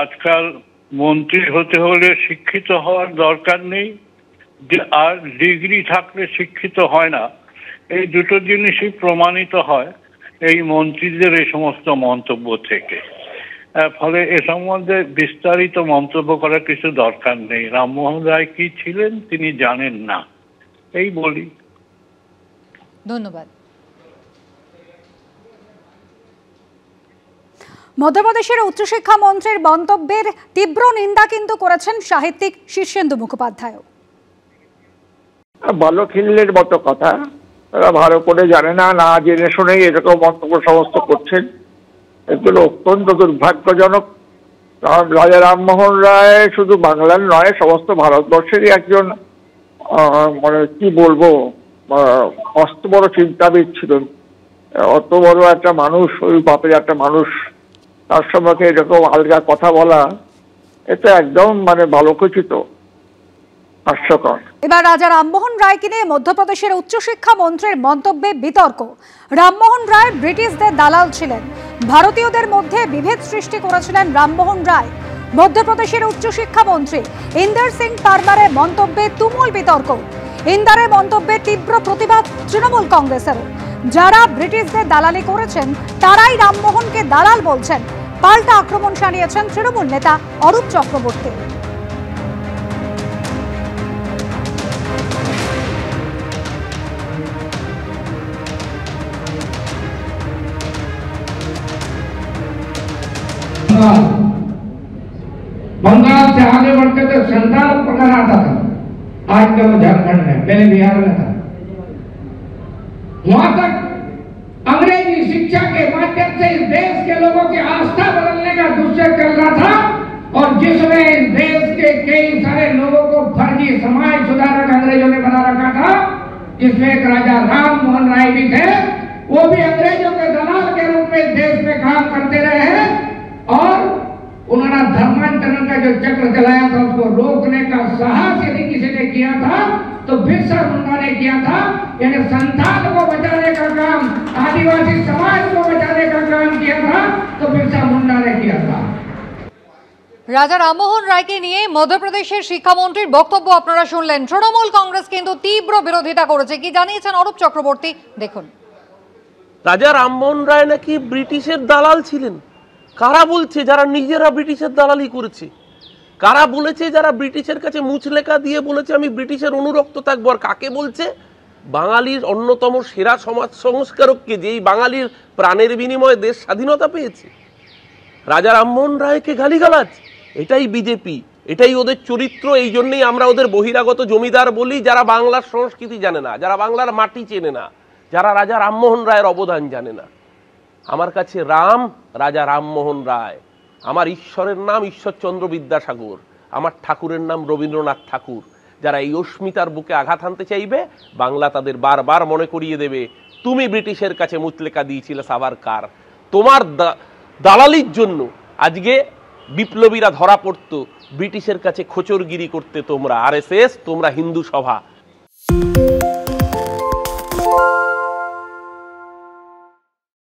আজকাল মন্ত্রী হতে হলে শিক্ষিত হওয়ার দরকার নেই, আর ডিগ্রি থাকলে শিক্ষিত হয় না। এই দুটো জিনিসই প্রমাণিত হয় এই মন্ত্রীদের এই সমস্ত মন্তব্য থেকে। ফলে এ সম্বন্ধে বিস্তারিত মন্তব্য করার কিছু দরকার নেই। রামমোহন রায় কি ছিলেন তিনি জানেন না, এই বলি। ধন্যবাদ। মধ্যপ্রদেশের উচ্চশিক্ষা মন্ত্রীর মন্তব্যের তীব্র নিন্দা কিন্তু করেছেন সাহিত্যিক শীর্ষেন্দু মুখোপাধ্যায়। ভালো খিল্লির মতো কথা, তারা ভালো করে জানে না, না জেনে শুনেই এরকম মন্তব্য সমস্ত করছেন। এগুলো অত্যন্ত দুর্ভাগ্যজনক। কারণ রাজা রামমোহন রায় শুধু বাংলার নয়, সমস্ত ভারতবর্ষেরই একজন মানে কি বলবো, মস্ত বড় চিন্তাবিদ ছিলেন। অত বড় একটা মানুষ, ওই বাপের একটা মানুষ, তার সম্পর্কে এরকম আলগা কথা বলা, এটা একদম মানে ভালো খচিত, হাস্যকর। এবার রাজা রামমোহন রায়কে নিয়ে মধ্যপ্রদেশের উচ্চশিক্ষা মন্ত্রীর মন্তব্যে বিতর্ক। রামমোহন রায় ব্রিটিশদের দালাল ছিলেন, ভারতীয়দের মধ্যে বিভেদ সৃষ্টি করেছিলেন রামমোহন রায়। মধ্যপ্রদেশের উচ্চশিক্ষা মন্ত্রী ইন্দর সিং পারমারের মন্তব্যে তুমুল বিতর্ক। ইন্দারের মন্তব্যে তীব্র প্রতিবাদ তৃণমূল কংগ্রেসের। যারা ব্রিটিশদের দালালি করেছেন তারাই রামমোহনকে দালাল বলছেন। পাল্টা আক্রমণ শানিয়েছেন তৃণমূল নেতা অরূপ চক্রবর্তী। बंगाल से आगे बढ़ते तो संताल पकड़ आता था, आज तो वो झारखंड में, पहले बिहार में था। वहां तक अंग्रेजी शिक्षा के माध्यम से इस देश के लोगों की आस्था बदलने का दुष्य चल रहा था, और जिसमें इस देश के कई सारे लोगों को फर्जी समाज सुधारक अंग्रेजों ने बना रखा था, जिसमें एक राजा राममोहन राय भी थे। वो भी अंग्रेजों के दलाल के रूप में देश में काम करते रहे हैं, और उन्होंने धर्मांतरण का जो चक्र चलाया था उसको रोकने का साहस यदि किसी ने किया था तो बिरसा मुंडा ने किया था। यानी संताल को बचाने का काम, आदिवासी समाज को बचाने का काम किया था तो बिरसा मुंडा ने किया था। রাজা রামমোহন রায়কে নিয়ে মধ্যপ্রদেশের শিক্ষামন্ত্রীর বক্তব্য আপনারা শুনলেন। তৃণমূল কংগ্রেস কিন্তু তীব্র বিরোধিতা করেছে। কি জানিয়েছেন অরূপ চক্রবর্তী, দেখুন। রাজা রামমোহন রায় নাকি ব্রিটিশের দালাল ছিলেন। কারা বলছে? যারা নিজেরা ব্রিটিশের দালালি করেছে। কারা বলেছে? যারা ব্রিটিশের কাছে মুচলেখা দিয়ে বলেছে আমি ব্রিটিশের অনুরক্ত থাকবো। আর কাকে বলছে? বাঙালির অন্যতম সেরা সমাজ সংস্কারককে, যেই বাঙালির প্রাণের বিনিময়ে দেশ স্বাধীনতা পেয়েছে। রাজা রামমোহন রায়কে গালিগালাজ, এটাই বিজেপি, এটাই ওদের চরিত্র। এই জন্যই আমরা ওদের বহিরাগত জমিদার বলি, যারা বাংলার সংস্কৃতি জানে না, যারা বাংলার মাটি চেনে না, যারা রাজা রামমোহন রায়ের অবদান জানে না। আমার কাছে রাম রাজা রামমোহন রায়, আমার ঈশ্বরের নাম ঈশ্বরচন্দ্র বিদ্যাসাগর, আমার ঠাকুরের নাম রবীন্দ্রনাথ ঠাকুর। যারা এই অস্মিতার বুকে আঘাত হানতে চাইবে, বাংলা তাদের বারবার মনে করিয়ে দেবে তুমি ব্রিটিশের কাছে মুচলেখা দিয়েছিলে সাভারকার। তোমার দালালির জন্য আজকে বিপ্লবীরা ধরা পড়তো, ব্রিটিশের কাছে খোচরগিরি করতে তোমরা, আরএসএস, তোমরা হিন্দু সভা।